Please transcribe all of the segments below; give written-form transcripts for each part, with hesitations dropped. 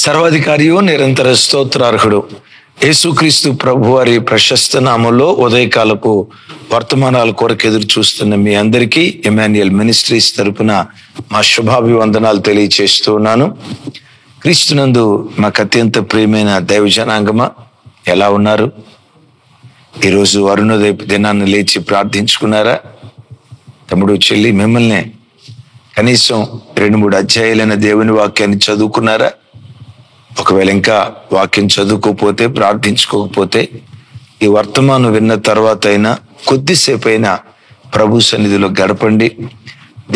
సర్వాధికారియు నిరంతర స్తోత్రార్హుడు యేసుక్రీస్తు ప్రభు వారి ప్రశస్త నామంలో ఉదయకాలపు వర్తమానాల కొరకు ఎదురు చూస్తున్న మీ అందరికీ ఎమాన్యుయల్ మినిస్ట్రీస్ తరపున మా శుభాభివందనాలు తెలియచేస్తూ ఉన్నాను. క్రీస్తునందు మాకు అత్యంత ప్రియమైన దైవ జనాంగమా, ఎలా ఉన్నారు? ఈరోజు అరుణోదయపు దినాన్ని లేచి ప్రార్థించుకున్నారా? తమ్ముడు చెల్లి, మిమ్మల్ని కనీసం 2-3 అధ్యాయాలైన దేవుని వాక్యాన్ని చదువుకున్నారా? ఒకవేళ ఇంకా వాక్యం చదువుకోకపోతే, ప్రార్థించుకోకపోతే, ఈ వర్తమానం విన్న తర్వాత అయినా కొద్దిసేపు అయినా ప్రభు సన్నిధిలో గడపండి.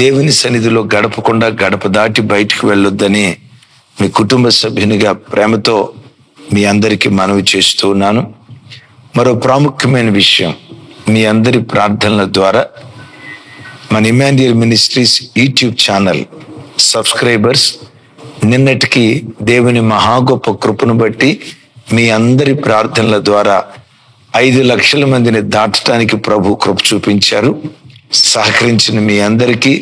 దేవుని సన్నిధిలో గడపకుండా గడప దాటి బయటికి వెళ్ళొద్దని మీ కుటుంబ సభ్యునిగా ప్రేమతో మీ అందరికీ మనవి చేస్తూ ఉన్నాను. మరో ప్రాముఖ్యమైన విషయం, మీ అందరి ప్రార్థనల ద్వారా మన Emmanuel ministries YouTube channel subscribers నిన్నటికి దేవుని మహా గొప్ప కృపను బట్టి మీ అందరి ప్రార్థనల ద్వారా 5 లక్షల మందిని దాటడానికి ప్రభు కృప చూపించారు. సహకరించిన మీ అందరికీ,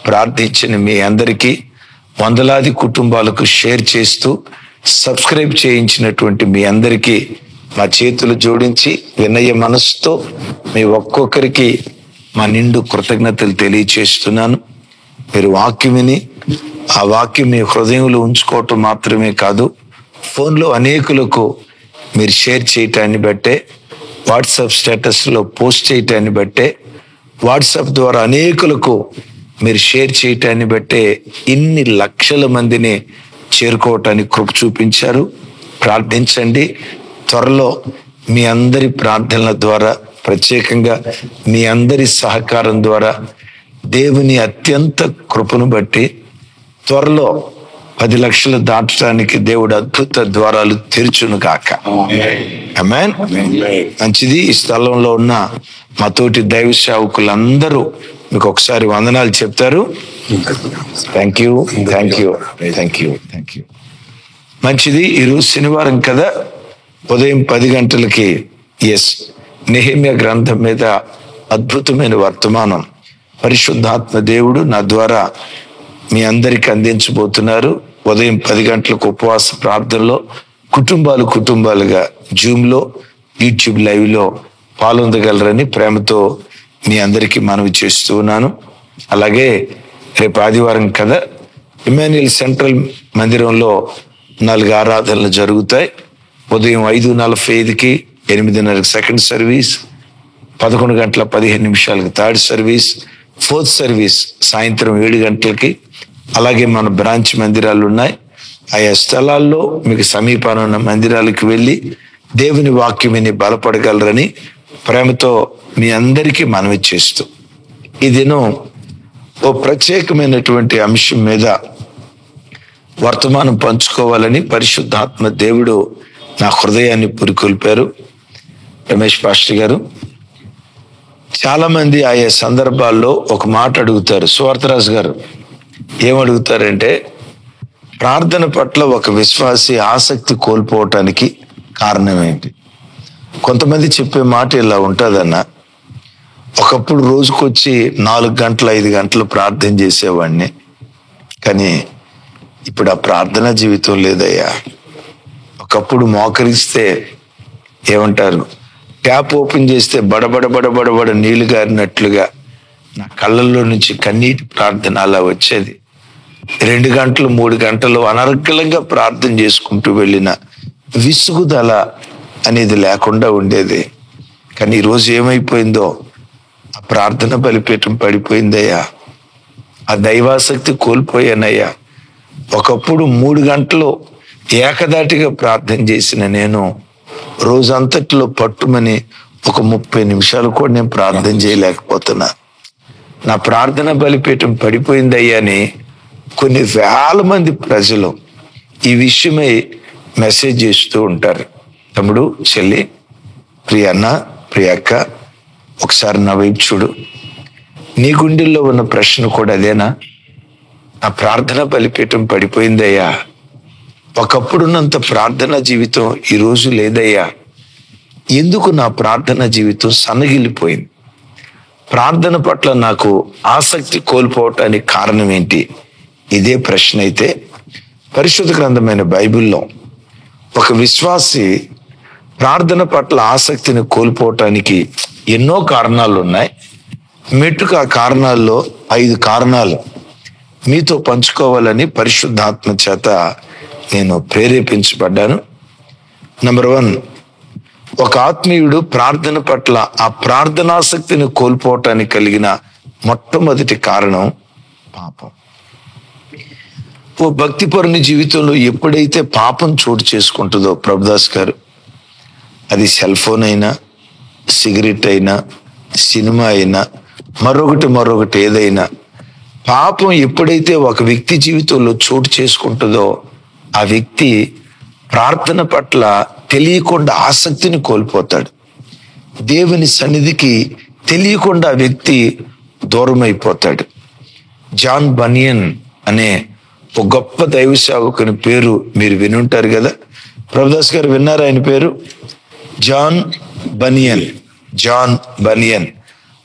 ప్రార్థించిన మీ అందరికీ, వందలాది కుటుంబాలకు షేర్ చేస్తూ సబ్స్క్రైబ్ చేయించినటువంటి మీ అందరికీ మా చేతులు జోడించి వినయ మనసుతో మీ ఒక్కొక్కరికి మా నిండు కృతజ్ఞతలు తెలియచేస్తున్నాను. మీరు వాక్యం విని ఆ వాక్యం మీ హృదయంలో ఉంచుకోవటం మాత్రమే కాదు, ఫోన్లో అనేకులకు మీరు షేర్ చేయటాన్ని బట్టే, వాట్సాప్ స్టేటస్లో పోస్ట్ చేయటాన్ని బట్టే, వాట్సాప్ ద్వారా అనేకులకు మీరు షేర్ చేయటాన్ని బట్టే ఇన్ని లక్షల మందిని చేరుకోవటానికి కృప చూపించారు. ప్రార్థించండి. త్వరలో మీ అందరి ప్రార్థనల ద్వారా, ప్రత్యేకంగా మీ అందరి సహకారం ద్వారా దేవుని అత్యంత కృపను బట్టి త్వరలో 10 లక్షలు దాటడానికి దేవుడు అద్భుత ద్వారాలు తెరుచును గాక. ఆమేన్. మంచిది. ఈ స్థలంలో ఉన్న మా తోటి దైవ సేవకులందరూ మీకు ఒకసారి వందనాలు చెప్తారు. Thank you. మంచిది. ఈరోజు శనివారం కదా, ఉదయం 10 గంటలకి నెహెమ్యా గ్రంథం మీద అద్భుతమైన వర్తమానం పరిశుద్ధాత్మ దేవుడు నా ద్వారా మీ అందరికి అందించబోతున్నారు. ఉదయం 10 గంటలకు ఉపవాస ప్రార్థనలో కుటుంబాలుగా జూమ్లో, యూట్యూబ్ లైవ్లో పాల్గొనగలరని ప్రేమతో మీ అందరికీ మనవి చేస్తూ ఉన్నాను. అలాగే రేపు ఆదివారం కదా, ఇమాన్యుయల్ సెంట్రల్ మందిరంలో 4 ఆరాధనలు జరుగుతాయి. ఉదయం 5:45కి 8:30కి సెకండ్ సర్వీస్, 11 గంటల 15 నిమిషాలకు థర్డ్ సర్వీస్, ఫోర్త్ సర్వీస్ సాయంత్రం 7 గంటలకి. అలాగే మన బ్రాంచ్ మందిరాలు ఉన్నాయి. ఆయా స్థలాల్లో మీకు సమీపాన ఉన్న మందిరాలకు వెళ్ళి దేవుని వాక్యం విని బలపడగలరని ప్రేమతో మీ అందరికీ మనవి చేస్తూ, ఈ దినం ఓ ప్రత్యేకమైనటువంటి అంశం మీద వర్తమానం పంచుకోవాలని పరిశుద్ధాత్మ దేవుడు నా హృదయాన్ని పురికొల్పారు. రమేష్ పాస్టర్ గారు, చాలా మంది ఆయా సందర్భాల్లో ఒక మాట అడుగుతారు. సువార్తరాజు గారు ఏమడుగుతారంటే, ప్రార్థన పట్ల ఒక విశ్వాసి ఆసక్తి కోల్పోవటానికి కారణం ఏంటి? కొంతమంది చెప్పే మాట ఇలా ఉంటుందన్న, ఒకప్పుడు రోజుకొచ్చి 4 గంటలు 5 గంటలు ప్రార్థన చేసేవాడిని, కానీ ఇప్పుడు ఆ ప్రార్థన జీవితం లేదయ్యా. ఒకప్పుడు మోకరిస్తే ఏమంటారు, ట్యాప్ ఓపెన్ చేస్తే బడబడ నీళ్లు గారినట్లుగా నా కళ్ళల్లో నుంచి కన్నీటి ప్రార్థన అలా వచ్చేది. 2 గంటలు 3 గంటలు అనర్గళంగా ప్రార్థన చేసుకుంటూ వెళ్ళిన విసుగుదల అనేది లేకుండా ఉండేది. కానీ ఈరోజు ఏమైపోయిందో, ఆ ప్రార్థన బలిపీఠం పడిపోయిందయ్యా, ఆ దైవాసక్తి కోల్పోయానయ్యా. ఒకప్పుడు 3 గంటలు ఏకదాటిగా ప్రార్థన చేసిన నేను రోజంతట్లో పట్టుమని ఒక 30 నిమిషాలు కూడా నేను ప్రార్థన చేయలేకపోతున్నా. నా ప్రార్థన బలిపీఠం పడిపోయిందయ్యా అని కొన్ని వేల మంది ప్రజలు ఈ విషయమై మెసేజ్ చేస్తూ ఉంటారు. తమ్ముడు, చెల్లి, ప్రియన్న, ప్రియక్క, ఒకసారి నా వైపు చూడు. నీ గుండెల్లో ఉన్న ప్రశ్న కూడా అదేనా? నా ప్రార్థన బలిపీఠం పడిపోయిందయ్యా. ఒకప్పుడున్నంత ప్రార్థనా జీవితం ఈరోజు లేదయ్యా. ఎందుకు నా ప్రార్థనా జీవితం సన్నగిల్లిపోయింది? ప్రార్థన పట్ల నాకు ఆసక్తి కోల్పోవటానికి కారణం ఏంటి? ఇదే ప్రశ్న అయితే పరిశుద్ధ గ్రంథమైన బైబిల్లో ఒక విశ్వాసి ప్రార్థన పట్ల ఆసక్తిని కోల్పోవటానికి ఎన్నో కారణాలు ఉన్నాయి. మెట్టుకు ఆ కారణాల్లో 5 కారణాలు మీతో పంచుకోవాలని పరిశుద్ధాత్మ చేత నేను ప్రేరేపించబడ్డాను. నెంబర్ 1, ఒక ఆత్మీయుడు ప్రార్థన పట్ల ఆ ప్రార్థనాసక్తిని కోల్పోవటానికి కలిగిన మొట్టమొదటి కారణం పాపం. ఓ భక్తిపరుని జీవితంలో ఎప్పుడైతే పాపం చోటు చేసుకుంటుందో ప్రభుదాస్ గారు, అది సెల్ ఫోన్ అయినా, సిగరెట్ అయినా, సినిమా అయినా, మరొకటి ఏదైనా, పాపం ఎప్పుడైతే ఒక వ్యక్తి జీవితంలో చోటు చేసుకుంటుందో ఆ వ్యక్తి ప్రార్థన పట్ల తెలియకుండా ఆసక్తిని కోల్పోతాడు. దేవుని సన్నిధికి తెలియకుండా ఆ వ్యక్తి దూరం అయిపోతాడు. జాన్ బనియన్ అనే ఒక గొప్ప దైవ సేవకుని పేరు మీరు వినుంటారు కదా. ప్రభుదాస్ గారు విన్నారు ఆయన పేరు? జాన్ బనియన్.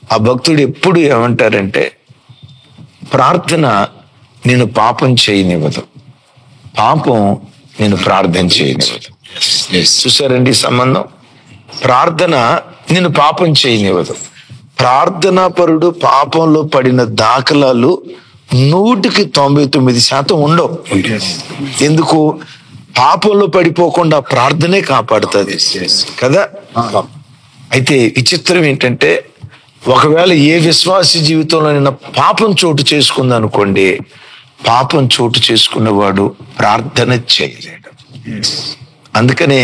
ఆ భక్తుడు ఎప్పుడు ఏమంటారంటే, ప్రార్థన నేను పాపం చేయనివ్వదు, పాపం నేను ప్రార్థన చేయనివ్వదు. చూసారండి సంబంధం? ప్రార్థన నేను పాపం చేయనివ్వదు. ప్రార్థనా పరుడు పాపంలో పడిన దాఖలాలు 100% ఉండవు. ఎందుకు? పాపంలో పడిపోకుండా ప్రార్థనే కాపాడుతుంది కదా. అయితే విచిత్రం ఏంటంటే, ఒకవేళ ఏ విశ్వాసి జీవితంలో నిన్న పాపం చోటు చేసుకుంది అనుకోండి, పాపం చోటు చేసుకున్నవాడు ప్రార్థన చేయలేడు. అందుకనే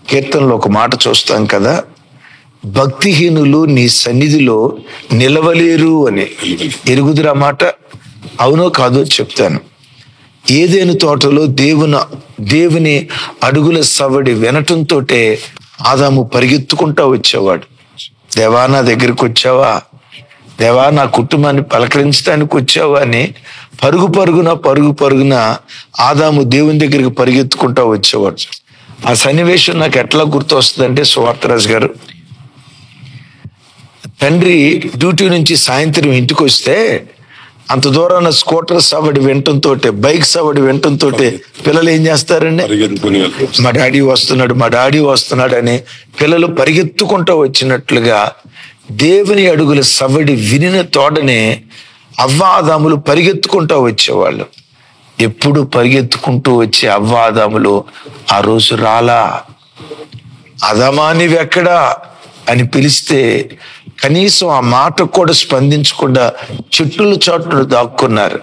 కీర్తనలో ఒక మాట చూస్తాం కదా, భక్తిహీనులు నీ సన్నిధిలో నిలవలేరు అని. ఎరుగుదురా మాట? అవునో కాదో చెప్తాను. ఏదైనా తోటలో దేవుని అడుగుల సవడి వినటంతో ఆదాము పరిగెత్తుకుంటా వచ్చేవాడు. దేవా నా దగ్గరికి వచ్చావా, దేవా నా కుటుంబాన్ని పలకరించడానికి వచ్చావా అని పరుగున ఆదాము దేవుని దగ్గరికి పరిగెత్తుకుంటా వచ్చేవాడు. ఆ సన్నివేశం నాకు ఎట్లా గుర్తు వస్తుందంటే, సువార్తరాజు గారు, తండ్రి డ్యూటీ నుంచి సాయంత్రం ఇంటికి వస్తే అంత దూరాన స్కూటర్ సవడి వినటంతో, బైక్ సవడి వినటంతో పిల్లలు ఏం చేస్తారండి? మా డాడీ వస్తున్నాడు అని పిల్లలు పరిగెత్తుకుంటూ వచ్చినట్లుగా దేవుని అడుగుల సవడి వినిన తోడనే అవ్వ ఆదాములు పరిగెత్తుకుంటూ వచ్చేవాళ్ళు. ఎప్పుడు పరిగెత్తుకుంటూ వచ్చే అవ్వ ఆదాములు ఆ రోజు రాలా. ఆదామా నీవెక్కడా అని పిలిస్తే కనీసం ఆ మాట కూడా స్పందించకుండా చెట్టుల చాటును దాక్కున్నారు.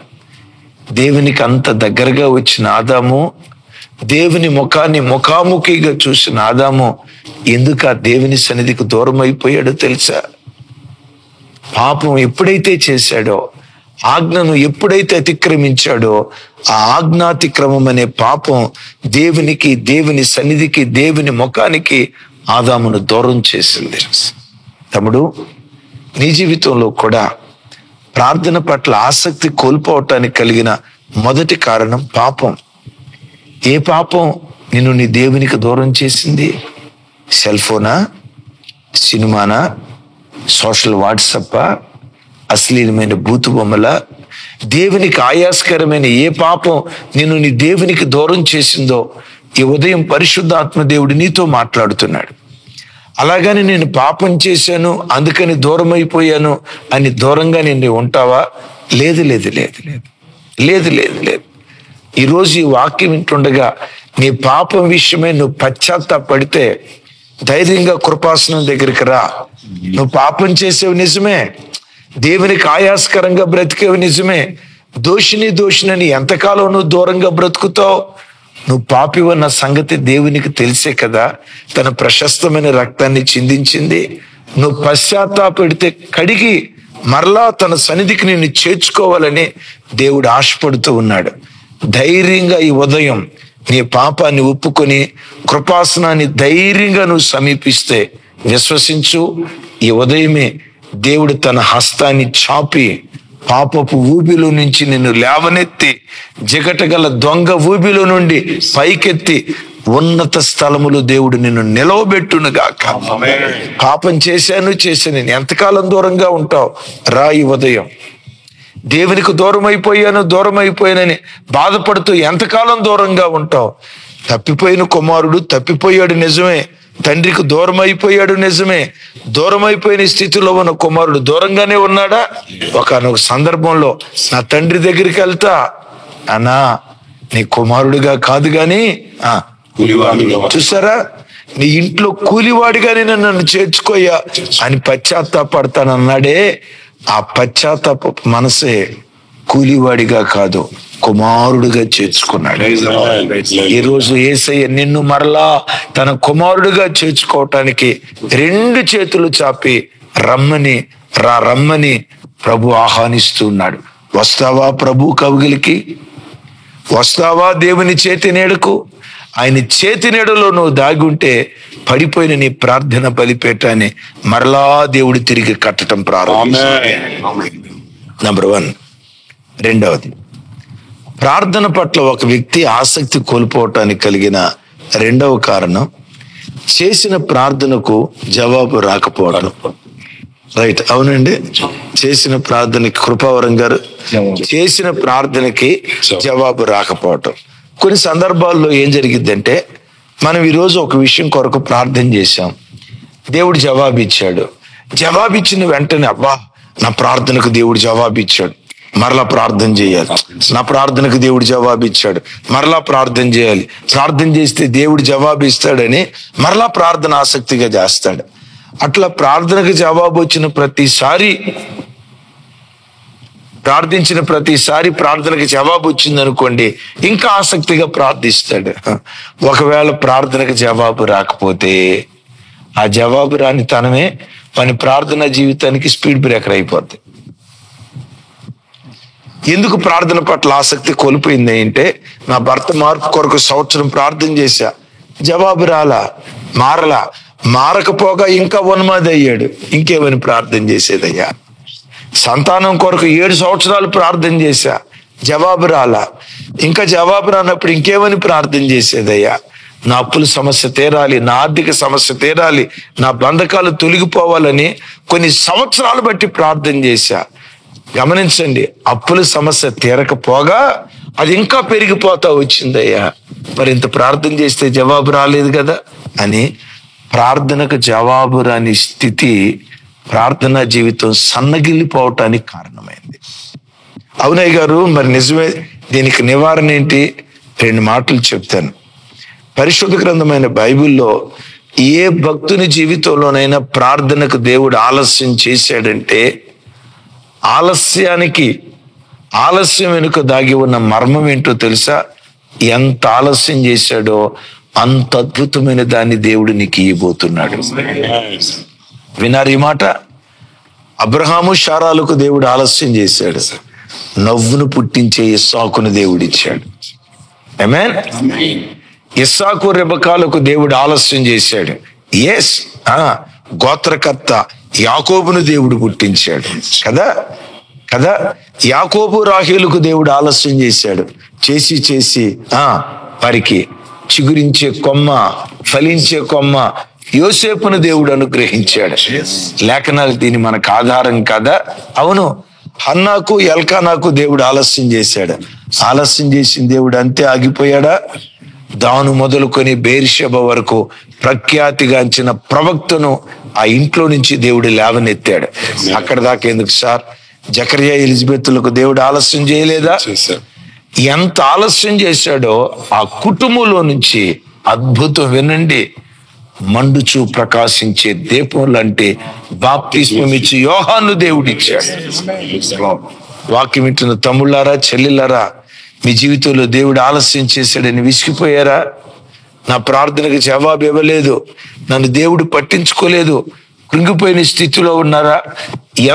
దేవునికి అంత దగ్గరగా వచ్చిన ఆదాము, దేవుని ముఖాన్ని ముఖాముఖిగా చూసిన ఆదాము ఎందుకు ఆ దేవుని సన్నిధికి దూరం అయిపోయాడో తెలుసా? పాపం ఎప్పుడైతే చేశాడో, ఆజ్ఞను ఎప్పుడైతే అతిక్రమించాడో, ఆ ఆజ్ఞాతిక్రమం అనే పాపం దేవునికి, దేవుని సన్నిధికి, దేవుని ముఖానికి ఆదామును దూరం చేసింది. తమ్ముడు, నీ జీవితంలో కూడా ప్రార్థన పట్ల ఆసక్తి కోల్పోవటానికి కలిగిన మొదటి కారణం పాపం. ఏ పాపం నిన్ను నీ దేవునికి దూరం చేసింది? సెల్ ఫోనా, సినిమానా, సోషల్ వాట్సాప్పా, అశ్లీలమైన బూతు బొమ్మల? దేవునికి ఆయాస్కరమైన ఏ పాపం నిన్ను నీ దేవునికి దూరం చేసిందో ఈ ఉదయం పరిశుద్ధాత్మ దేవుడు నీతో మాట్లాడుతున్నాడు. అలాగని నేను పాపం చేశాను అందుకని దూరం అయిపోయాను అని దూరంగా నేను ఉంటావా? లేదు. ఈరోజు ఈ వాక్యం వింటుండగా నీ పాపం విషయమే నువ్వు పశ్చాత్తాపడితే ధైర్యంగా కృపాసనం దగ్గరికి రా. నువ్వు పాపం చేసేవి నిజమే, దేవునికి ఆయాస్కరంగా బ్రతికేవి నిజమే. దోషిని ఎంతకాలం నువ్వు దూరంగా బ్రతుకుతావు? నువ్వు పాపివన్న సంగతి దేవునికి తెలిసే కదా తన ప్రశస్తమైన రక్తాన్ని చిందించింది. నువ్వు పశ్చాత్తాపడితే కడిగి మరలా తన సన్నిధికి నిన్ను చేర్చుకోవాలని దేవుడు ఆశపడుతూ ఉన్నాడు. ధైర్యంగా ఈ ఉదయం నీ పాపాన్ని ఒప్పుకొని కృపాసనాన్ని ధైర్యంగా నువ్వు సమీపిస్తే విశ్వసించు, ఈ ఉదయమే దేవుడు తన హస్తాన్ని చాపి పాపపు ఊబిలో నుంచి నిన్ను లేవనెత్తి జగటగల దొంగ ఊబిలో నుండి పైకెత్తి ఉన్నత స్థలములు దేవుడు నిన్ను నిలవబెట్టునుగాక. పాపం చేశాను నేను ఎంతకాలం దూరంగా ఉంటావు? రా ఈ ఉదయం. దేవునికి దూరం అయిపోయానని బాధపడుతూ ఎంతకాలం దూరంగా ఉంటావు? తప్పిపోయిన కుమారుడు తప్పిపోయాడు నిజమే, తండ్రికి దూరం అయిపోయాడు నిజమే. దూరం అయిపోయిన స్థితిలో ఉన్న కుమారుడు దూరంగానే ఉన్నాడా? ఒకనొక సందర్భంలో నా తండ్రి దగ్గరికి వెళ్తా, అన్నా నీ కుమారుడిగా కాదు గాని చూసారా, నీ ఇంట్లో కూలివాడిగానే నన్ను చేర్చుకోయ్యా అని పశ్చాత్తాపడతానన్నాడే. ఆ పశ్చాత్తాప మనసే కూలివాడిగా కాదు, కుమారుడిగా చేర్చుకున్నాడు. ఈరోజు యేసయ్య నిన్ను మరలా తన కుమారుడిగా చేర్చుకోవటానికి 2 చేతులు చాపి రమ్మని ప్రభు ఆహ్వానిస్తున్నాడు. వస్తావా ప్రభు కౌగిలికి? వస్తావా దేవుని చేతి నీడకు? ఆయన చేతి నీడలో నువ్వు దాగి ఉంటే పడిపోయిన నీ ప్రార్థన బలిపీఠాన్ని మరలా దేవుడు తిరిగి కట్టడం ప్రారంభిస్తాడు. నంబర్ 1. రెండవది, ప్రార్థన పట్ల ఒక వ్యక్తి ఆసక్తి కోల్పోవటానికి కలిగిన 2వ కారణం చేసిన ప్రార్థనకు జవాబు రాకపోవడం. రైట్, అవునండి. చేసిన ప్రార్థనకి, కృపావరం గారు, చేసిన ప్రార్థనకి జవాబు రాకపోవటం. కొన్ని సందర్భాల్లో ఏం జరిగిద్దంటే, మనం ఈరోజు ఒక విషయం కొరకు ప్రార్థన చేశాం, దేవుడు జవాబిచ్చాడు. జవాబిచ్చిన వెంటనే అబ్బా నా ప్రార్థనకు దేవుడు జవాబిచ్చాడు, మరలా ప్రార్థన చేయాలి. నా ప్రార్థనకు దేవుడు జవాబిచ్చాడు, మరలా ప్రార్థన చేయాలి. ప్రార్థన చేస్తే దేవుడు జవాబిస్తాడని మరలా ప్రార్థన ఆసక్తిగా చేస్తాడు. అట్లా ప్రార్థనకు జవాబు వచ్చిన ప్రతిసారి, ప్రార్థించిన ప్రతిసారి ప్రార్థనకి జవాబు వచ్చింది అనుకోండి, ఇంకా ఆసక్తిగా ప్రార్థిస్తాడు. ఒకవేళ ప్రార్థనకు జవాబు రాకపోతే ఆ జవాబు రాని తనమే మన ప్రార్థనా జీవితానికి స్పీడ్ బ్రేకర్ అయిపోద్ది. ఎందుకు ప్రార్థన పట్ల ఆసక్తి కోల్పోయింది అంటే, నా భర్త మార్పు కొరకు సంవత్సరం ప్రార్థన చేశా, జవాబు మారకపోగా ఇంకా ఉన్మాది అయ్యాడు, ఇంకేమని ప్రార్థన చేసేదయ్యా. సంతానం కొరకు 7 సంవత్సరాలు ప్రార్థన చేశా, జవాబు ఇంకా జవాబు రానప్పుడు ఇంకేమని ప్రార్థన చేసేదయ్యా. నా అప్పుల సమస్య తీరాలి, నా ఆర్థిక సమస్య తీరాలి, నా బంధకాలు తొలగిపోవాలని కొన్ని సంవత్సరాలు బట్టి ప్రార్థన చేశా. గమనించండి, అప్పుల సమస్య తీరకపోగా అది ఇంకా పెరిగిపోతా వచ్చిందయ్యా. మరి ఇంత ప్రార్థన చేస్తే జవాబు రాలేదు కదా అని ప్రార్థనకు జవాబు రాని స్థితి ప్రార్థనా జీవితం సన్నగిల్లిపోవటానికి కారణమైంది. అవునయ్య గారు, మరి నిజమే, దీనికి నివారణ ఏంటి? 2 మాటలు చెప్తాను. పరిశుద్ధ గ్రంథమైన బైబిల్లో ఏ భక్తుని జీవితంలోనైనా ప్రార్థనకు దేవుడు ఆలస్యం చేశాడంటే, ఆలస్యం వెనుక దాగి ఉన్న మర్మం ఏంటో తెలుసా? ఎంత ఆలస్యం చేశాడో అంత అద్భుతమైన దాన్ని దేవుడు నీకు ఇవ్వబోతున్నాడు. విన్నారు ఈ మాట? అబ్రహాము శారాలకు దేవుడు ఆలస్యం చేశాడు, నవ్వును పుట్టించే ఇస్సాకును దేవుడిచ్చాడు. ఆమేన్. ఇస్సాకు రెబెకాలకు దేవుడు ఆలస్యం చేశాడు. ఎస్, గోత్రకర్త యాకోబును దేవుడు పుట్టించాడు కదా. యాకోబు రాహేలుకు దేవుడు ఆలస్యం చేశాడు. చేసి వారికి చిగురించే కొమ్మ, ఫలించే కొమ్మ యోసేపును దేవుడు అనుగ్రహించాడు. లేఖనాలు దీని మనకు ఆధారం కదా. అవును, హన్నాకు ఎల్కానాకు దేవుడు ఆలస్యం చేశాడు. ఆలస్యం చేసిన దేవుడు అంతే ఆగిపోయాడా? దాను మొదలుకొని బేర్షెబ వరకు ప్రఖ్యాతిగాంచిన ప్రవక్తను ఆ ఇంట్లో నుంచి దేవుడు లేవనెత్తాడు. అక్కడ దాకా ఎందుకు సార్? జకర్యా ఎలిజబెత్లకు దేవుడు ఆలస్యం చేయలేదా? ఎంత ఆలస్యం చేశాడో ఆ కుటుంబంలో నుంచి అద్భుతం. వినండి, మండుచు ప్రకాశించే దీపం లాంటి బాప్తిస్మం ఇచ్చి యోహాను దేవుడిచ్చాడు. వాక్యం వింటున్న తమ్ముళ్ళారా, చెల్లెళ్ళారా, మీ జీవితంలో దేవుడు ఆలస్యం చేశాడని విసిగిపోయారా? నా ప్రార్థనకు జవాబు ఇవ్వలేదు, నన్ను దేవుడు పట్టించుకోలేదు, కృంగిపోయిన స్థితిలో ఉన్నారా?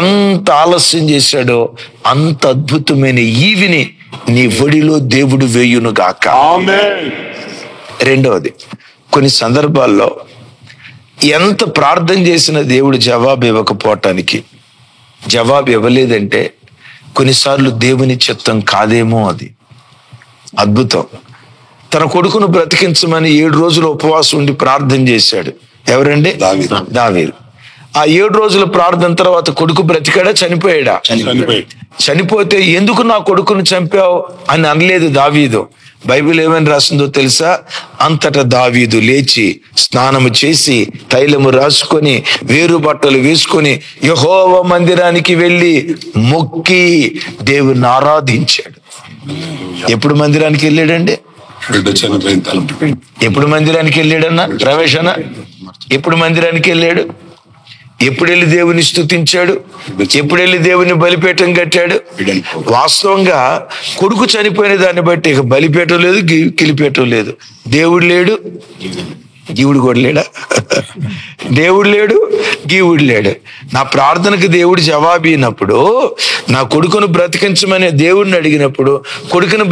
ఎంత ఆలస్యం చేశాడో అంత అద్భుతమైన ఈవిని నీ ఒడిలో దేవుడు వేయును గాక. రెండవది, కొన్ని సందర్భాల్లో ఎంత ప్రార్థన చేసిన దేవుడు జవాబు ఇవ్వకపోవటానికి, జవాబు ఇవ్వలేదంటే కొన్నిసార్లు దేవుని చిత్తం కాదేమో. అది అద్భుతం. తన కొడుకును బ్రతికించమని 7 రోజులు ఉపవాసం ఉండి ప్రార్థన చేశాడు. ఎవరండి? దావీదు. ఆ 7 రోజుల ప్రార్థన తర్వాత కొడుకు బ్రతికాడా, చనిపోయాడా? చనిపోతే ఎందుకు నా కొడుకును చంపావు అని అనలేదు దావీదు. బైబిల్ ఏమని రాసిందో తెలుసా? అంతటా దావీదు లేచి స్నానము చేసి తైలము రాసుకొని వేరు బట్టలు వేసుకొని యెహోవా మందిరానికి వెళ్ళి మొక్కి దేవుని ఆరాధించాడు. ఎప్పుడు మందిరానికి వెళ్ళాడండి? ఎప్పుడు మందిరానికి వెళ్ళాడన్నా? రమేష్ అన్న ఎప్పుడు మందిరానికి వెళ్ళాడు? ఎప్పుడు వెళ్ళి దేవుని స్తుతించాడు? ఎప్పుడు వెళ్ళి దేవుని బలిపీఠం కట్టాడు? వాస్తవంగా కొడుకు చనిపోయిన దాన్ని బట్టి ఇక బలిపీఠం లేదు, కిలిపీఠం లేదు. దేవుడు లేడు, గీవుడు కూడా లేడా? దేవుడు లేడు, గీవుడు లేడు. నా ప్రార్థనకు దేవుడు జవాబినప్పుడు, నా కొడుకును బ్రతికించమని దేవుడిని అడిగినప్పుడు కొడుకును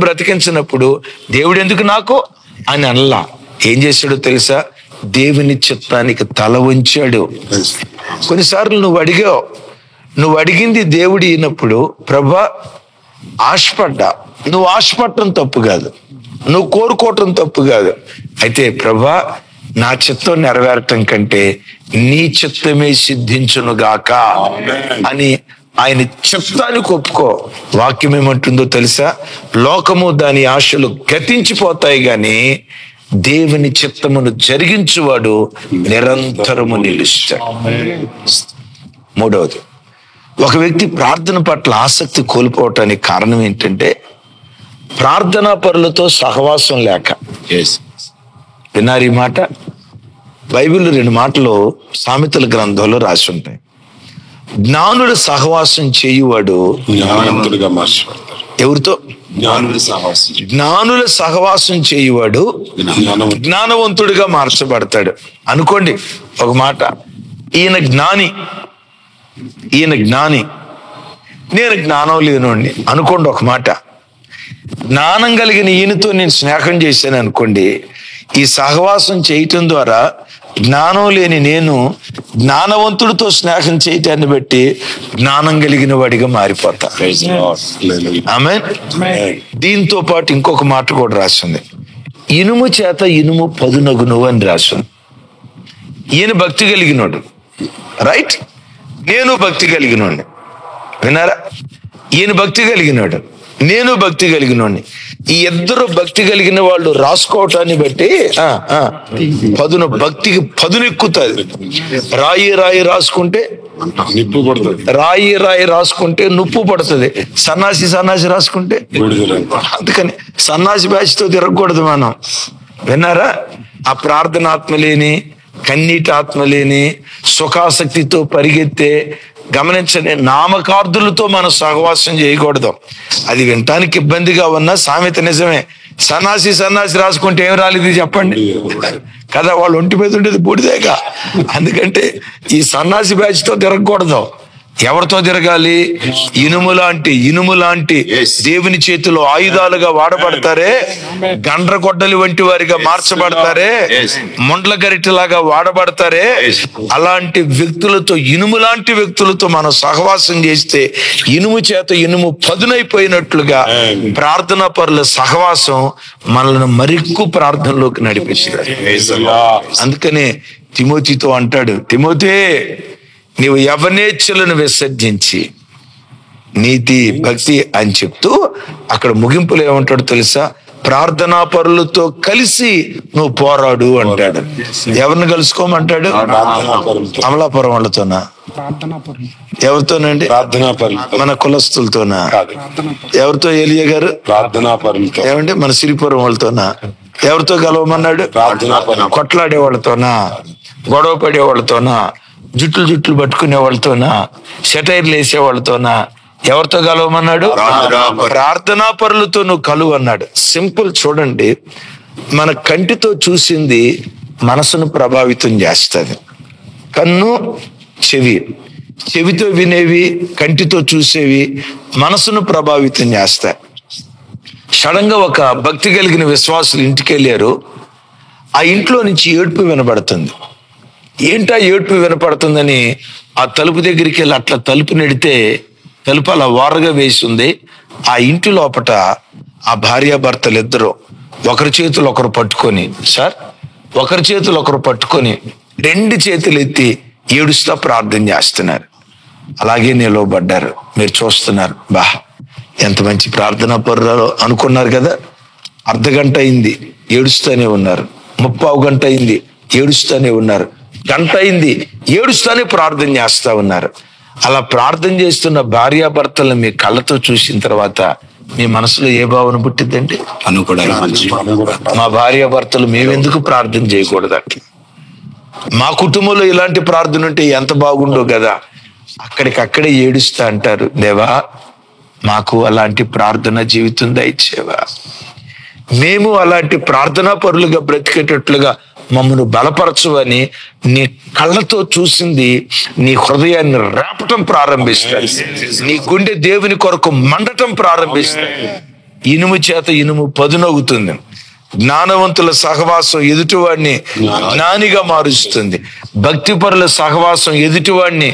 బ్రతికించినప్పుడు దేవుడు ఎందుకు నాకు అని అనలా. ఏం చేశాడో తెలుసా? దేవుని చిత్తానికి తల వంచాడు. కొన్నిసార్లు నువ్వు అడిగింది దేవుడు అయినప్పుడు, ప్రభా ఆశపడ్డా, నువ్వు ఆశపడటం తప్పు కాదు, నువ్వు కోరుకోవటం తప్పు కాదు. అయితే ప్రభా నా చిత్తం నెరవేరటం కంటే నీ చిత్తమే సిద్ధించునుగాక అని ఆయన చిత్తానికి ఒప్పుకో. వాక్యం ఏమంటుందో తెలుసా? లోకము దాని ఆశలు గతించిపోతాయి గాని దేవుని చిత్తమును జరిగించువాడు నిరంతరము నిలుస్తాడు. మూడవది, ఒక వ్యక్తి ప్రార్థన పట్ల ఆసక్తి కోల్పోవటానికి కారణం ఏంటంటే ప్రార్థనా పరులతో సహవాసం లేక. విన్నారు ఈ మాట? బైబిల్ 2 మాటలు సామెతల గ్రంథంలో రాసి ఉంటాయి. జ్ఞానుల సహవాసం చేయువాడు జ్ఞానవంతుడిగా మార్చబడతాడు. ఎవరితో? జ్ఞానుల సహవాసం చేయువాడు జ్ఞానవంతుడిగా మార్చబడతాడు. అనుకోండి ఒక మాట, ఈయన జ్ఞాని, నేను జ్ఞానం లేనండి అనుకోండి. ఒక మాట, జ్ఞానం కలిగిన ఈయనతో నేను స్నేహం చేశాను అనుకోండి. ఈ సహవాసం చేయటం ద్వారా జ్ఞానం లేని నేను జ్ఞానవంతుడితో స్నేహం చేయటాన్ని బట్టి జ్ఞానం కలిగిన వాడిగా మారిపోతా. ఆమేన్. దీంతో పాటు ఇంకొక మాట కూడా రాసింది, ఇనుము చేత ఇనుము పదునగును అని రాసింది. ఈయన భక్తి కలిగినోడు, రైట్? నేను భక్తి కలిగినోడిని. విన్నారా? ఈయన భక్తి కలిగినాడు, నేను భక్తి కలిగినోడిని. ఈ ఇద్దరు భక్తి కలిగిన వాళ్ళు రాసుకోవటాన్ని బట్టి భక్తికి పదునెక్కుతుంది. రాయి రాసుకుంటే నిప్పు పడుతుంది, రాయి రాసుకుంటే నిప్పు పడుతుంది. సన్నాసి రాసుకుంటే. అందుకని సన్నాసి బ్యాచ్తో తిరగకూడదు మనం. విన్నారా? ఆ ప్రార్థన ఆత్మ లేని, కన్నీటి ఆత్మ లేని, సుఖాసక్తితో పరిగెత్తే, గమనించండి, నామకార్థులతో మనం సహవాసం చేయకూడదు. అది వినటానికి ఇబ్బందిగా ఉన్నా సామెత నిజమే. సన్నాసి రాసుకుంటే ఏం రాలేదు చెప్పండి కదా? వాళ్ళు ఒంటి మీద ఉండేది బూడిదేగా. అందుకంటే ఈ సన్నాసి బ్యాచ్ తో తిరగకూడదు. ఎవరితో తిరగాలి? ఇనుము లాంటి దేవుని చేతిలో ఆయుధాలుగా వాడబడతారే, గండ్రగొడ్డలి వంటి వారిగా మార్చబడతారే, ముండ్ల గరిటెలాగా వాడబడతారే, అలాంటి వ్యక్తులతో, ఇనుము లాంటి వ్యక్తులతో మనం సహవాసం చేస్తే ఇనుము చేత ఇనుము పదునైపోయినట్లుగా ప్రార్థనా పరుల సహవాసం మనల్ని మరిక్కు ప్రార్థనలోకి నడిపిస్తాడు. అందుకనే తిమోతితో అంటాడు, తిమోతి నీవు యవనేచ్ఛలను విసర్జించి నీతి భక్తి అని చెప్తూ అక్కడ ముగింపులో ఏమంటాడు తెలుసా? ప్రార్థనా పరులతో కలిసి నువ్వు పోరాడు అంటాడు. ఎవరిని కలుసుకోమంటాడు? అమలాపురం వాళ్ళతోనా? ఎవరితోనండి? మన కులస్తులతోనా? ఎవరితో? ఏలియా గారు ఏమంటే మన సిరిపురం వాళ్ళతోనా? ఎవరితో కలవమన్నాడు? కొట్లాడే వాళ్ళతోనా? గొడవ పడే వాళ్ళతోనా? జుట్లు పట్టుకునే వాళ్ళతోనా? సెటైర్లు వేసే వాళ్ళతోనా? ఎవరితో కలవమన్నాడు? ప్రార్థనా పరులతో నువ్వు కలువు అన్నాడు. సింపుల్. చూడండి, మన కంటితో చూసింది మనసును ప్రభావితం చేస్తుంది. కన్ను, చెవితో వినేవి, కంటితో చూసేవి మనసును ప్రభావితం చేస్తాయి. సడన్ గా ఒక భక్తి కలిగిన విశ్వాసులు ఇంటికి వెళ్ళారు. ఆ ఇంట్లో నుంచి ఏడుపు వినబడుతుంది. ఏంటా ఏడుపు వినపడుతుందని ఆ తలుపు దగ్గరికి వెళ్ళి అట్లా తలుపు నెడితే తలుపు అలా వారగా వేసి ఉంది. ఆ ఇంటి లోపట ఆ భార్యాభర్తలు ఇద్దరు ఒకరి చేతులు ఒకరు పట్టుకొని, రెండు చేతులు ఎత్తి ఏడుస్తా ప్రార్థన చేస్తున్నారు. అలాగే నిలవబడ్డారు. మీరు చూస్తున్నారు, బా ఎంత మంచి ప్రార్థనా పరులు అనుకున్నారు కదా. అర్ధగంట అయింది, ఏడుస్తూనే ఉన్నారు. 30 గంట అయింది, ఏడుస్తూనే ఉన్నారు. గంట అయింది, ఏడుస్తూనే ప్రార్థన చేస్తా ఉన్నారు. అలా ప్రార్థన చేస్తున్న భార్యాభర్తలను మీ కళ్ళతో చూసిన తర్వాత మీ మనసులో ఏ భావన పుట్టిద్దండి? మా భార్యాభర్తలు మేమెందుకు ప్రార్థన చేయకూడదు? అట్లా మా కుటుంబంలో ఇలాంటి ప్రార్థన ఉంటే ఎంత బాగుండో కదా. అక్కడికక్కడే ఏడుస్తా అంటారు, దేవా మాకు అలాంటి ప్రార్థన జీవితం దయచేవా, మేము అలాంటి ప్రార్థనా పరులుగా బ్రతికేటట్లుగా మమ్మల్ని బలపరచువని నీ కళ్ళతో చూసింది నీ హృదయాన్ని రేపటం ప్రారంభిస్తాయి. నీ గుండె దేవుని కొరకు మండటం ప్రారంభిస్తాయి. ఇనుము చేత ఇనుము పదునవుతుంది. జ్ఞానవంతుల సహవాసం ఎదుటివాడిని జ్ఞానిగా మారుస్తుంది. భక్తిపరుల సహవాసం ఎదుటివాడిని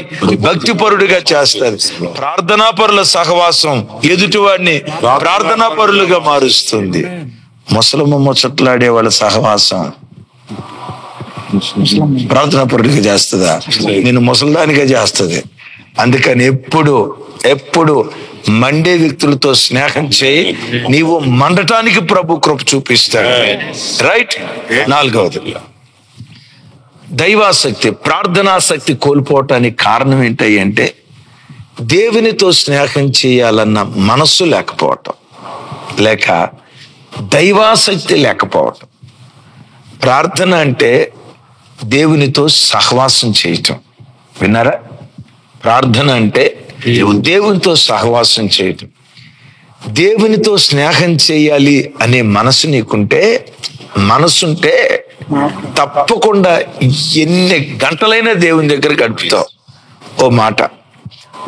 భక్తిపరుడిగా చేస్తుంది. ప్రార్థనాపరుల సహవాసం ఎదుటివాడిని ప్రార్థనాపరులుగా మారుస్తుంది. ముసలమ్మ ముచ్చట్లాడే వాళ్ళ సహవాసం ప్రార్థనాపరుడిగా చేస్తుందా? నేను ముసలిదానిగా చేస్తుంది. అందుకని ఎప్పుడు మండే వ్యక్తులతో స్నేహం చేయి, నీవు మండటానికి ప్రభు కృప చూపిస్తాడు. రైట్. 4వది, దైవాసక్తి, ప్రార్థనాసక్తి కోల్పోవటానికి కారణం ఏంటి అంటే దేవునితో స్నేహం చేయాలన్న మనస్సు లేకపోవటం, లేక దైవాసక్తి లేకపోవటం. ప్రార్థన అంటే దేవునితో సహవాసం చేయటం. విన్నారా? ప్రార్థన అంటే దేవునితో సహవాసం చేయటం. దేవునితో స్నేహం చేయాలి అనే మనసుంటే తప్పకుండా ఎన్ని గంటలైనా దేవుని దగ్గర గడుపుతావు. ఓ మాట,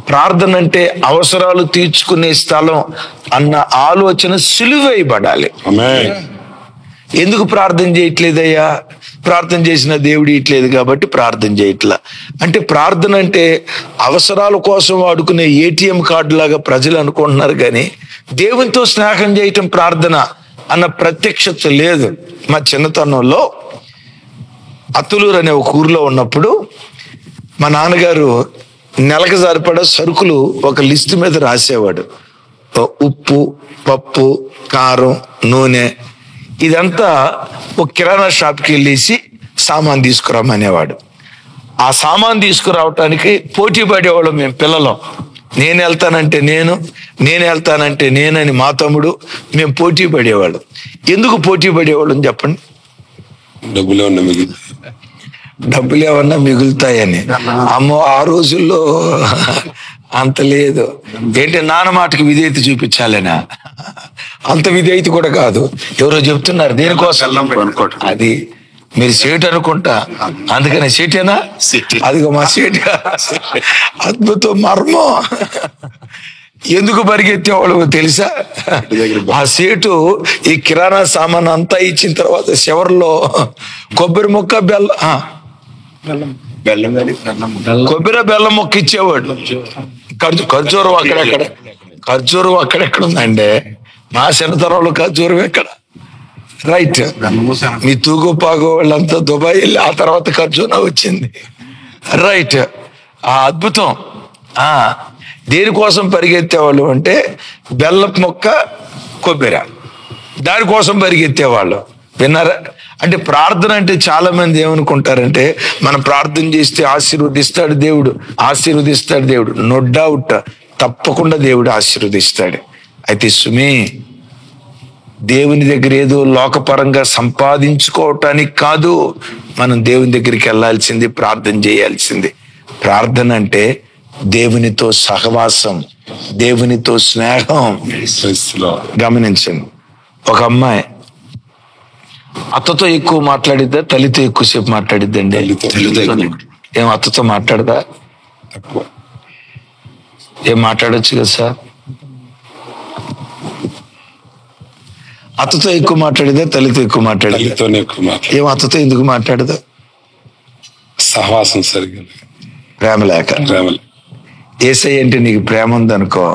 ప్రార్థన అంటే అవసరాలు తీర్చుకునే స్థలం అన్న ఆలోచన సిలువేయబడాలి. ఎందుకు ప్రార్థన చేయట్లేదయ్యా? ప్రార్థన చేసిన దేవుడు ఇట్లేదు కాబట్టి ప్రార్థన చేయట్లా అంటే, ప్రార్థన అంటే అవసరాల కోసం వాడుకునే ఏటీఎం కార్డు లాగా ప్రజలు అనుకుంటున్నారు. కానీ దేవునితో స్నేహం చేయటం ప్రార్థన అన్న ప్రత్యక్షత లేదు. మా చిన్నతనంలో అత్తులూరు అనే ఒక ఊరిలో ఉన్నప్పుడు మా నాన్నగారు నెలకు సరిపడా సరుకులు ఒక లిస్టు మీద రాసేవాడు. ఉప్పు, పప్పు, కారం, నూనె, ఇదంతా ఒక కిరాణా షాప్కి వెళ్ళేసి సామాన్ తీసుకురామనేవాడు. ఆ సామాన్ తీసుకురావటానికి పోటీ పడేవాళ్ళం మేము పిల్లలం. నేను వెళ్తానంటే నేనని మా తమ్ముడు మేము పోటీ పడేవాళ్ళం. ఎందుకు పోటీ పడేవాళ్ళం చెప్పండి? డబ్బులు ఏమన్నా మిగులుతాయని. అమ్మో, ఆ రోజుల్లో అంత లేదు. ఏంటి, నాన్న మాటకి విధేయత చూపించాలనా? అంత విధేయత కూడా కాదు. ఎవరో చెప్తున్నారు దేనికోసం, అది మీరు సీట్ అనుకుంటా, అందుకని సీటేనా? అదిగో మా సీట్. అద్భుతం, మర్మం. ఎందుకు పరిగెత్తేవాళ్ళు తెలుసా? ఆ సీటు ఈ కిరాణా సామాన్ అంతా ఇచ్చిన తర్వాత చివరిలో కొబ్బరి ముక్క, బెల్లం మొక్క ఇచ్చేవాడు. ఖర్జూరం అక్కడెక్కడ ఉందండి? మా చిన్నతరంలో ఖర్జూరం ఎక్కడ? రైట్. మీ తూగు పాగు వాళ్ళంతా దుబాయ్ వెళ్ళి ఆ తర్వాత ఖర్జూరం వచ్చింది. రైట్. ఆ అద్భుతం. దేనికోసం పరిగెత్తేవాళ్ళు అంటే బెల్లం మొక్క, కొబ్బరి, దానికోసం పరిగెత్తేవాళ్ళు. విన్నారా? అంటే ప్రార్థన అంటే చాలా మంది ఏమనుకుంటారంటే, మనం ప్రార్థన చేస్తే ఆశీర్వదిస్తాడు దేవుడు. నో డౌట్, తప్పకుండా దేవుడు ఆశీర్వదిస్తాడు. అయితే సుమి, దేవుని దగ్గర ఏదో లోకపరంగా సంపాదించుకోవటానికి కాదు మనం దేవుని దగ్గరికి వెళ్ళాల్సింది, ప్రార్థన చేయాల్సింది. ప్రార్థన అంటే దేవునితో సహవాసం, దేవునితో స్నేహం. గమనించండి, ఒక అమ్మాయి అత్తతో ఎక్కువ మాట్లాడిద్దా, తల్లితో ఎక్కువసేపు మాట్లాడిద్దండి? ఏం అత్తతో మాట్లాడదా? ఏం మాట్లాడొచ్చు కదా సార్? అత్తతో ఎక్కువ మాట్లాడిదా, తల్లితో ఎక్కువ మాట్లాడిదా? ఏం అత్తతో ఎందుకు మాట్లాడదా? సహవాసం సరిగ్గా, ప్రేమ లేక. యేసయ్య అంటే నీకు ప్రేమ ఉందనుకో,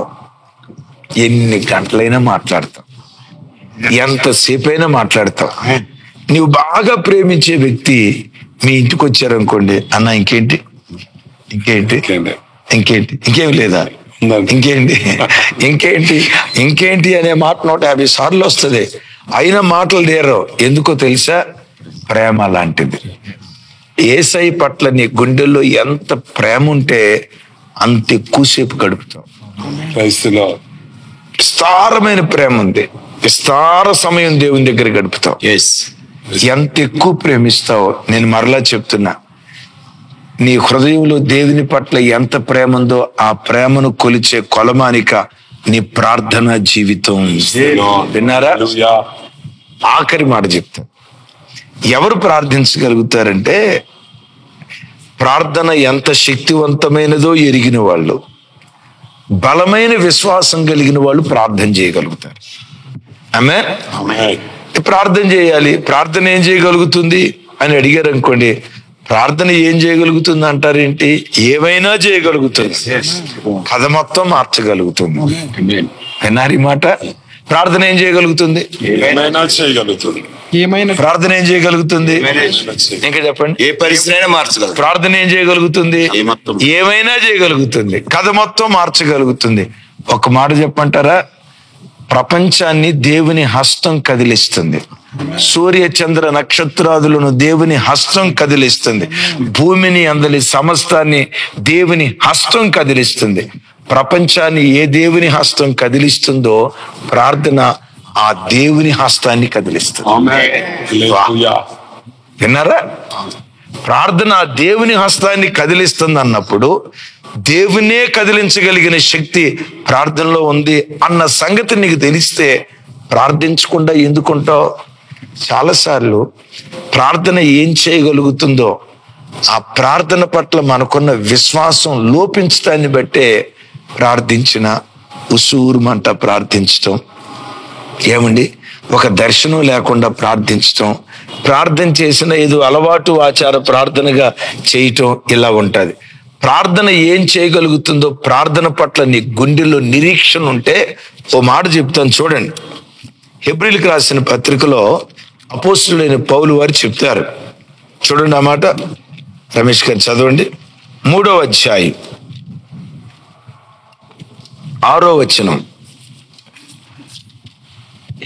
ఎన్ని గంటలైనా మాట్లాడతావు, ఎంతసేపు అయినా మాట్లాడతావు. నువ్వు బాగా ప్రేమించే వ్యక్తి మీ ఇంటికి వచ్చారనుకోండి, అన్న ఇంకేంటి ఇంకేం లేదా? ఇంకేంటి అనే మాట 150 సార్లు వస్తుంది. అయిన మాటలు తీరవు. ఎందుకో తెలుసా? ప్రేమ లాంటిది. యేసయ్య పట్ల నీ గుండెల్లో ఎంత ప్రేమ ఉంటే అంత ఎక్కువసేపు గడుపుతావు. విస్తారమైన ప్రేమ ఉంది, విస్తార సమయం దేవుని దగ్గర గడుపుతావు. ఎంత ఎక్కువ ప్రేమిస్తావో, నేను మరలా చెప్తున్నా, నీ హృదయంలో దేవుని పట్ల ఎంత ప్రేమ ఉందో ఆ ప్రేమను కొలిచే కొలమానిక నీ ప్రార్థనా జీవితం. విన్నారా? ఆఖరి మాట చెప్తా. ఎవరు ప్రార్థించగలుగుతారంటే, ప్రార్థన ఎంత శక్తివంతమైనదో ఎరిగిన వాళ్ళు, బలమైన విశ్వాసం కలిగిన వాళ్ళు ప్రార్థన చేయగలుగుతారు. ఆమేన్. ప్రార్థన చేయాలి. ప్రార్థన ఏం చేయగలుగుతుంది అని అడిగారు అనుకోండి, ప్రార్థన ఏం చేయగలుగుతుంది అంటారేంటి? ఏమైనా చేయగలుగుతుంది. కథ మొత్తం మార్చగలుగుతుంది. విన్నారీ మాట? ప్రార్థన ఏం చేయగలుగుతుంది? ప్రార్థన ఏం చేయగలుగుతుంది? ఇంకా చెప్పండి. ఏ పరిస్థితి మార్చగలదు. ప్రార్థన ఏం చేయగలుగుతుంది? ఏమైనా చేయగలుగుతుంది. కథ మొత్తం మార్చగలుగుతుంది. ఒక మాట చెప్పంటారా? ప్రపంచాన్ని దేవుని హస్తం కదిలిస్తుంది. సూర్య చంద్ర నక్షత్రాదులను దేవుని హస్తం కదిలిస్తుంది. భూమిని అందలి సమస్తాన్ని దేవుని హస్తం కదిలిస్తుంది. ప్రపంచాన్ని ఏ దేవుని హస్తం కదిలిస్తుందో ప్రార్థన ఆ దేవుని హస్తాన్ని కదిలిస్తుంది. విన్నారా? ప్రార్థన ఆ దేవుని హస్తాన్ని కదిలిస్తుంది అన్నప్పుడు దేవునే కదిలించగలిగిన శక్తి ప్రార్థనలో ఉంది అన్న సంగతి నీకు తెలిస్తే ప్రార్థించకుండా ఎందుకుంటావు? చాలాసార్లు ప్రార్థన ఏం చేయగలుగుతుందో ఆ ప్రార్థన పట్ల మనకున్న విశ్వాసం లోపించడాన్ని బట్టే ప్రార్థించిన ఉసూరుమంట ప్రార్థించటం. ఏమండి, ఒక దర్శనం లేకుండా ప్రార్థించటం, ప్రార్థన చేసిన ఏదో అలవాటు ఆచార ప్రార్థనగా చేయటం, ఇలా ఉంటుంది. ప్రార్థన ఏం చేయగలుగుతుందో, ప్రార్థన పట్ల నీ గుండెల్లో నిరీక్షణ ఉంటే ఓ మాట చెప్తాను చూడండి. హెబ్రీయులకు రాసిన పత్రికలో అపోస్తలుడైన పౌలు వారు చెప్తారు. చూడండి ఆ మాట. రమేష్ గారు చదవండి. 3వ అధ్యాయం 6వ వచనం.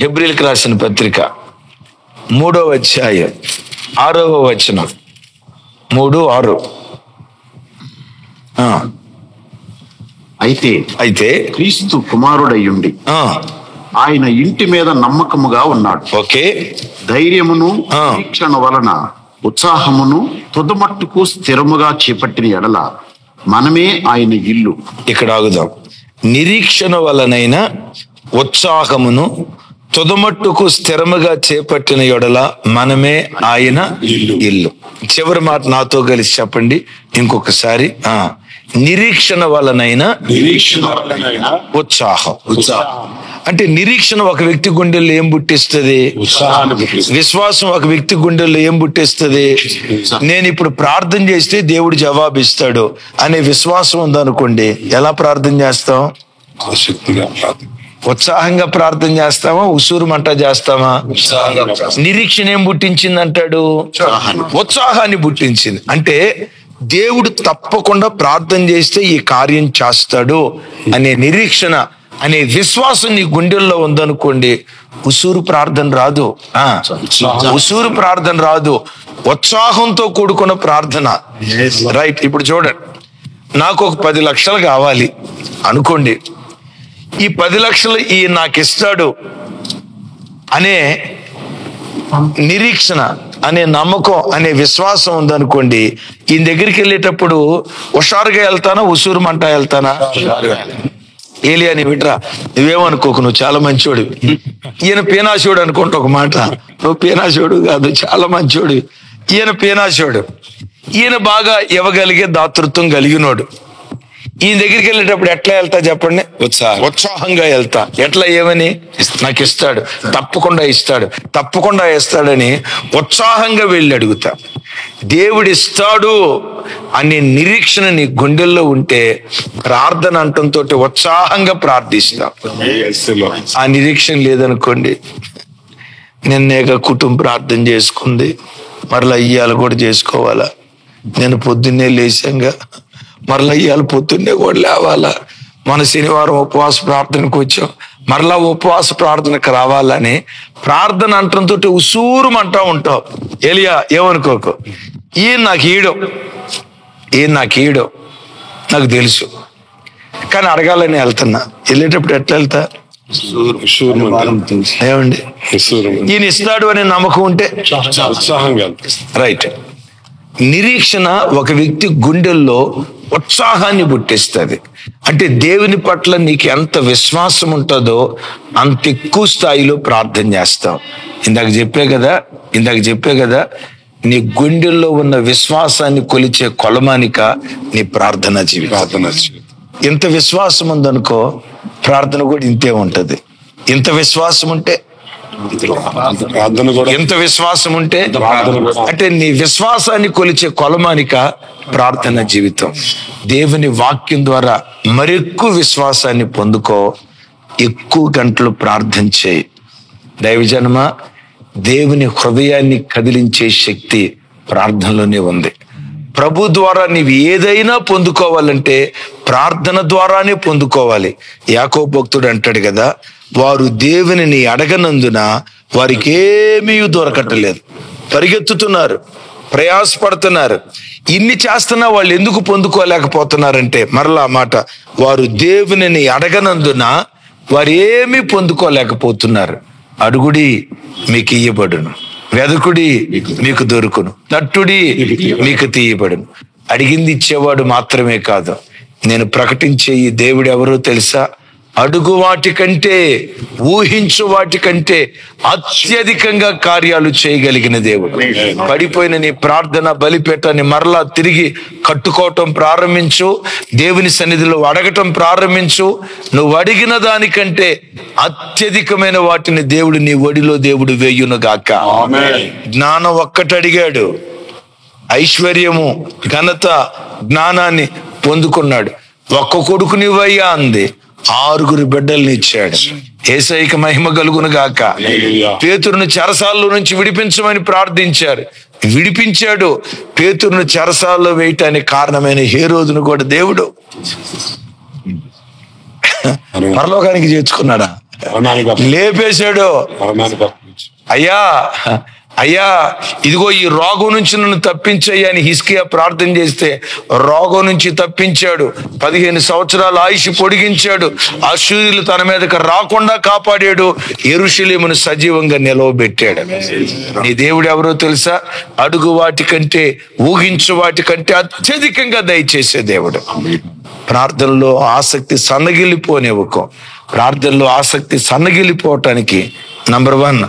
హెబ్రీయులకు రాసిన పత్రిక 3వ అధ్యాయం 6వ వచనం. 3:6. అయితే క్రీస్తు కుమారుడయ్యుండి ఆయన ఇంటి మీద నమ్మకముగా ఉన్నాడు. ఓకే. ధైర్యమును నిరీక్షణ వలన ఉత్సాహమును తుదమట్టుకు స్థిరముగా చేపట్టిన ఎడల మనమే ఆయన ఇల్లు. ఇక్కడ ఆగుదాం. నిరీక్షణ వలనైన ఉత్సాహమును తుదమట్టుకు స్థిరముగా చేపట్టిన ఎడల మనమే ఆయన ఇల్లు. చివరి మాట నాతో కలిసి చెప్పండి ఇంకొకసారి. నిరీక్షణ వలనైన ఉత్సాహం. అంటే నిరీక్షణ ఒక వ్యక్తి గుండెల్లో ఏం పుట్టిస్తుంది? విశ్వాసం ఒక వ్యక్తి గుండెల్లో ఏం పుట్టిస్తుంది? నేను ఇప్పుడు ప్రార్థన చేస్తే దేవుడు జవాబిస్తాడు అనే విశ్వాసం ఉందనుకోండి, ఎలా ప్రార్థన చేస్తాం? ఉత్సాహంగా ప్రార్థన చేస్తామా? ఉసూరు మంట చేస్తామా? నిరీక్షణ ఏం పుట్టించింది అంటాడు? ఉత్సాహాన్ని పుట్టించింది. అంటే దేవుడు తప్పకుండా ప్రార్థన చేస్తే ఈ కార్యం చేస్తాడు అనే నిరీక్షణ, అనే విశ్వాసం నీ గుండెల్లో ఉందనుకోండి, ఉసూరు ప్రార్థన రాదు. ఉసూరు ప్రార్థన రాదు, ఉత్సాహంతో కూడుకున్న ప్రార్థన. రైట్. ఇప్పుడు చూడండి, నాకు ఒక 10 లక్షలు కావాలి అనుకోండి. ఈ 10 లక్షలు ఈ నాకు ఇస్తాడు అనే నిరీక్షణ, అనే నమ్మకం, అనే విశ్వాసం ఉందనుకోండి, ఈయన దగ్గరికి వెళ్ళేటప్పుడు హుషారుగా వెళ్తానా, ఉసూరు మంట వెళ్తానా? ఏలియా నీ విట్రా, నువ్వేమనుకోకు, నువ్వు చాలా మంచోడు. ఈయన పీనాశోడు అనుకుంటా ఒక మాట. నువ్వు పీనాశోడు కాదు, చాలా మంచోడు. ఈయన పీనాశోడు. ఈయన బాగా ఇవ్వగలిగే దాతృత్వం కలిగినోడు. ఈయన దగ్గరికి వెళ్ళేటప్పుడు ఎట్లా వెళ్తా చెప్పండి? ఉత్సాహంగా వెళ్తా. ఎట్లా? ఏమని? నాకు ఇస్తాడు, తప్పకుండా ఇస్తాడు, తప్పకుండా ఇస్తాడని ఉత్సాహంగా వెళ్ళి అడుగుతా. దేవుడు ఇస్తాడు అనే నిరీక్షణ నీ గుండెల్లో ఉంటే ప్రార్థన అంటంతో ఉత్సాహంగా ప్రార్థిస్తా. ఆ నిరీక్షణ లేదనుకోండి, నిన్నేక కుటుంబ ప్రార్థన చేసుకుంది, మరలా ఇయ్యాల కూడా చేసుకోవాలా? నేను పొద్దున్నే లేచాంగా మరలా ఇవాళ పొద్దున్నే కూడా లేవాలా, మన శనివారం ఉపవాస ప్రార్థనకు వచ్చాం, మరలా ఉపవాస ప్రార్థనకు రావాలని ప్రార్థన అంటంతో ఉసూరు అంటా ఉంటావు. ఏలియా ఏమనుకోకు, ఈయన నాకు ఈడో నాకు తెలుసు, కానీ అడగాలని వెళ్తున్నా. వెళ్ళేటప్పుడు ఎట్లా వెళ్తా? ఏమండి, ఈయన ఇస్తాడు అనే నమ్మకం ఉంటే రైట్. నిరీక్షణ ఒక వ్యక్తి గుండెల్లో ఉత్సాహాన్ని పుట్టిస్తుంది. అంటే దేవుని పట్ల నీకు ఎంత విశ్వాసం ఉంటుందో అంత ఎక్కువ స్థాయిలో ప్రార్థన చేస్తావు. ఇందాక చెప్పే కదా నీ గుండెల్లో ఉన్న విశ్వాసాన్ని కొలిచే కొలమానిక నీ ప్రార్థన జీవితం. ఇంత విశ్వాసం ఉందనుకో, ప్రార్థన కూడా ఇంతే ఉంటది. ఇంత విశ్వాసం ఉంటే అంటే నీ విశ్వాసాన్ని కొలిచే కొలమానిక ప్రార్థన జీవితం. దేవుని వాక్యం ద్వారా మరెక్కువ విశ్వాసాన్ని పొందుకో, ఎక్కువ గంటలు ప్రార్థన చేయి. దైవజనమ, దేవుని హృదయాన్ని కదిలించే శక్తి ప్రార్థనలోనే ఉంది. ప్రభు ద్వారా నీవు ఏదైనా పొందుకోవాలంటే ప్రార్థన ద్వారానే పొందుకోవాలి. యాకోబు భక్తుడు అంటాడు కదా, వారు దేవునిని అడగనందున వారికి ఏమీ దొరకట్లేదు, పరిగెత్తుతున్నారు, ప్రయాసపడుతున్నారు. ఇన్ని చేస్తున్నా వాళ్ళు ఎందుకు పొందుకోలేకపోతున్నారంటే, మరలా మాట, వారు దేవునిని అడగనందున వారు ఏమీ పొందుకోలేకపోతున్నారు. అడుగుడి మీకు ఇయ్యబడును, వెదకుడి మీకు దొరుకును, తట్టుడి మీకు తీయబడును. అడిగింది ఇచ్చేవాడు మాత్రమే కాదు, నేను ప్రకటించే ఈ దేవుడు ఎవరో తెలుసా? అడుగు వాటి కంటే, ఊహించు వాటి కంటే అత్యధికంగా కార్యాలు చేయగలిగిన దేవుడు. పడిపోయిన నీ ప్రార్థన బలిపీఠాన్ని మరలా తిరిగి కట్టుకోవటం ప్రారంభించు. దేవుని సన్నిధిలో అడగటం ప్రారంభించు. నువ్వు అడిగిన దానికంటే అత్యధికమైన వాటిని దేవుడు నీ ఒడిలో దేవుడు వేయును గాక. జ్ఞానం ఒక్కటి అడిగాడు, ఐశ్వర్యము, ఘనత, జ్ఞానాన్ని పొందుకున్నాడు. ఒక్క కొడుకునివయ్యా అంది, 6 బిడ్డల్ని ఇచ్చాడు. యేసయ్యకి మహిమ కలుగును గాక. పేతురును చెరసాల్లో నుంచి విడిపించమని ప్రార్థించారు, విడిపించాడు. పేతురును చెరసాల్లో వేయటానికి కారణమైన హేరోదును కూడా దేవుడు పరలోకానికి చేర్చుకున్నాడా? లేపేశాడు. అయ్యా ఇదిగో ఈ రోగం నుంచి నన్ను తప్పించయ్యా అని హిజ్కియా ప్రార్థన చేస్తే రోగం నుంచి తప్పించాడు. 15 సంవత్సరాల ఆయుష్ పొడిగించాడు. అశూరులు తన మీదకి రాకుండా కాపాడాడు. యెరూషలేమును సజీవంగా నిలవబెట్టాడు. నీ దేవుడు ఎవరో తెలుసా? అడుగు వాటి కంటే, ఊహించు వాటి కంటే అత్యధికంగా దయచేసే దేవుడు. ప్రార్థనలో ఆసక్తి సన్నగిల్లిపోనివ్వకు. ప్రార్థనలో ఆసక్తి సన్నగిల్లిపోవటానికి నంబర్ 1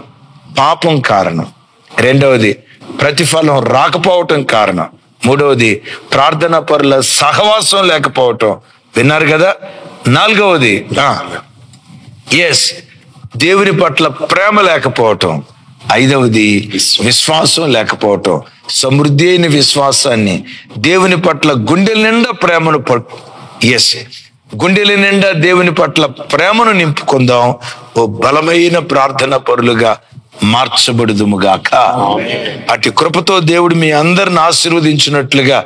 పాపం కారణం, 2వది ప్రతిఫలం రాకపోవటం కారణం, 3వది ప్రార్థనా పరుల సహవాసం లేకపోవటం. విన్నారు కదా? 4వది దేవుని పట్ల ప్రేమ లేకపోవటం, 5వది విశ్వాసం లేకపోవటం. సమృద్ధి అయిన విశ్వాసాన్ని, దేవుని పట్ల గుండెల నిండా ప్రేమను గుండెల నిండా దేవుని పట్ల ప్రేమను నింపుకుందాం. ఓ బలమైన ప్రార్థన పరులుగా మార్చబడుదుముగాక. అటు కృపతో దేవుడు మీ అందరిని ఆశీర్వదించినట్లుగా,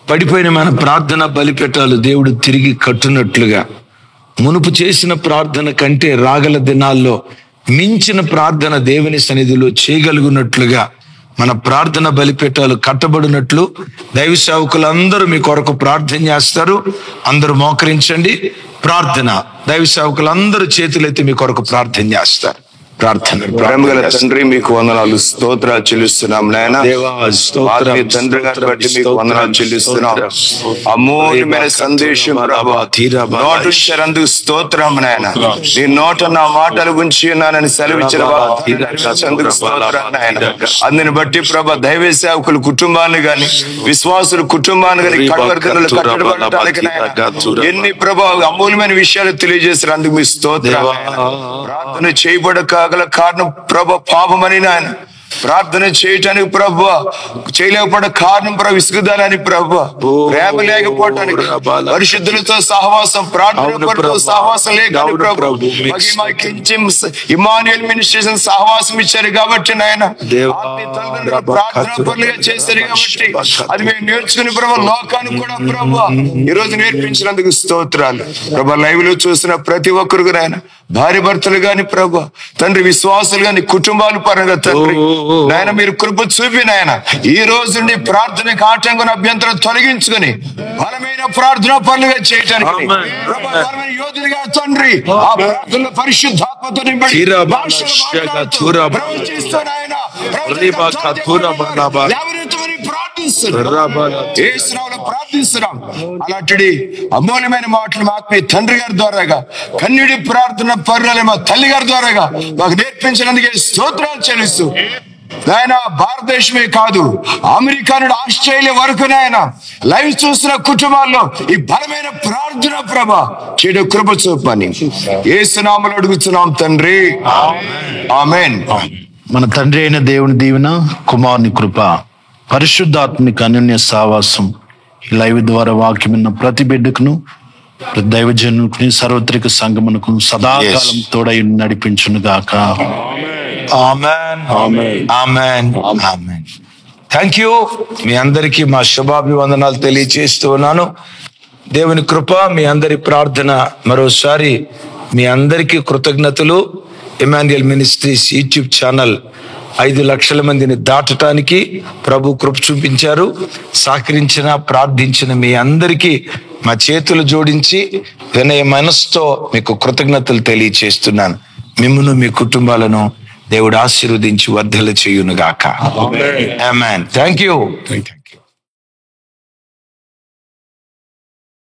పడిపోయిన మన ప్రార్థన బలిపీఠాలు దేవుడు తిరిగి కట్టునట్లుగా, మునుపు చేసిన ప్రార్థన కంటే రాగల దినాల్లో మించిన ప్రార్థన దేవుని సన్నిధిలో చేయగలుగునట్లుగా మన ప్రార్థన బలిపీఠాలు కట్టబడినట్లు దైవ సేవకులందరూ మీ కొరకు ప్రార్థన చేస్తారు. అందరూ మోకరించండి. ప్రార్థన. దైవ సేవకులందరూ చేతులెత్తి మీ కొరకు ప్రార్థన చేస్తారు. ప్రార్థన. ప్రేమగల తండ్రి, మీకు వందనాలు, స్తోత్రాలు చెల్లిస్తున్నాం నాయన. తండ్రి గారిని బట్టి మీకు వందనాలు చెల్లిస్తున్నాం. అమూల్యమైన సందేశం నోటు స్తోత్రం నాయన. నీ నోట నా మాటలు ఉంచి ఉన్నానని సెలవిచ్చిన అందుని బట్టి ప్రభా దైవ సేవకులు కుటుంబాన్ని గాని, విశ్వాసులు కుటుంబాన్ని గాని ఎన్ని ప్రభా అమూల్యమైన విషయాలు తెలియజేసినందుకు మీ స్తోత్రం. ప్రార్థన చేయబడక కారణం ప్రభ పాపమని నాయన ప్రార్థన చేయటానికి ప్రభు చేయలేకపోవడం కారణం ప్రభు విసుగుదలని ప్రభు, ప్రేమ లేకపోవటానికి, పరిశుద్ధులతో సహవాసం, ప్రార్థన సహవాసం లేక ప్రభు ఇమ్మాన్యుయల్ మినిస్ట్రేషన్ సహవాసం ఇచ్చారు కాబట్టి నాయన, ప్రార్థన పనులుగా చేశారు కాబట్టి అది మేము నేర్చుకుని ప్రభు లోకానికి కూడా ప్రభు ఈ రోజు నేర్పించినందుకు స్తోత్రాలు ప్రభు. లైవ్ లో చూసిన ప్రతి ఒక్కరికి నాయన, భార్య భర్తలు గాని ప్రభు తండ్రి, విశ్వాసులు గాని, కుటుంబాల పరంగా తండ్రి నాయన మీరు కృప చూపి నాయన ఈ రోజు నుండి ప్రార్థనకు ఆటంకం అభ్యంతరం తొలగించుకుని బలమైన ప్రార్థన పనులుగా చేయటానికి బలమైన యోధులుగా తండ్రి ఆ ప్రార్థనలో పరిశుద్ధాత్మతో నింపడి ప్రార్థిస్తున్నాం. అలాంటి అమూల్యమైన మాటలు ఆత్మీయ తండ్రి గారి ద్వారాగా, కన్యుడి ప్రార్థన పర్యాలు మా తల్లి గారి ద్వారాగా మాకు నేర్పించినందుకే స్తోత్రాలు చెల్లిస్తూ నాయన, భారతదేశమే కాదు అమెరికా నుండి ఆస్ట్రేలియా వరకు నాయన లైవ్ చూసిన కుటుంబాల్లో ఈ బలమైన ప్రార్థన ప్రభ చేయడం కృప చూపని యేసు నామములో అడుగుతున్నాం తండ్రి, ఆమేన్. మన తండ్రి అయిన దేవుని దీవెన, కుమారుని కృప, పరిశుద్ధాత్మిక అన్యోన్య సావాసం ఈ లైవ్ ద్వారా వాక్యం విన్న ప్రతి బిడ్డకును, ప్రతి దైవజనుకుని, సార్వత్రిక సంఘమునకు సదాకాలం తోడై నడిపించును గాక. ఆమేన్, ఆమేన్, ఆమేన్. Thank you. మీ అందరికీ మా శుభాభివందనాలు తెలియజేస్తూ ఉన్నాను. దేవుని కృప, మీ అందరి ప్రార్థన. మరోసారి మీ అందరికీ కృతజ్ఞతలు. ఇమ్మాన్యుయల్ మినిస్ట్రీస్ యూట్యూబ్ ఛానల్ 5 లక్షల మందిని దాటటానికి ప్రభు కృప చూపించారు. సహకరించిన, ప్రార్థించిన మీ అందరికీ మా చేతులు జోడించి వినయ మనసుతో మీకు కృతజ్ఞతలు తెలియచేస్తున్నాను. మిమ్మును, మీ కుటుంబాలను దేవుడు ఆశీర్వదించి వర్ధల చేయునుగాక. ఆమేన్. Thank you.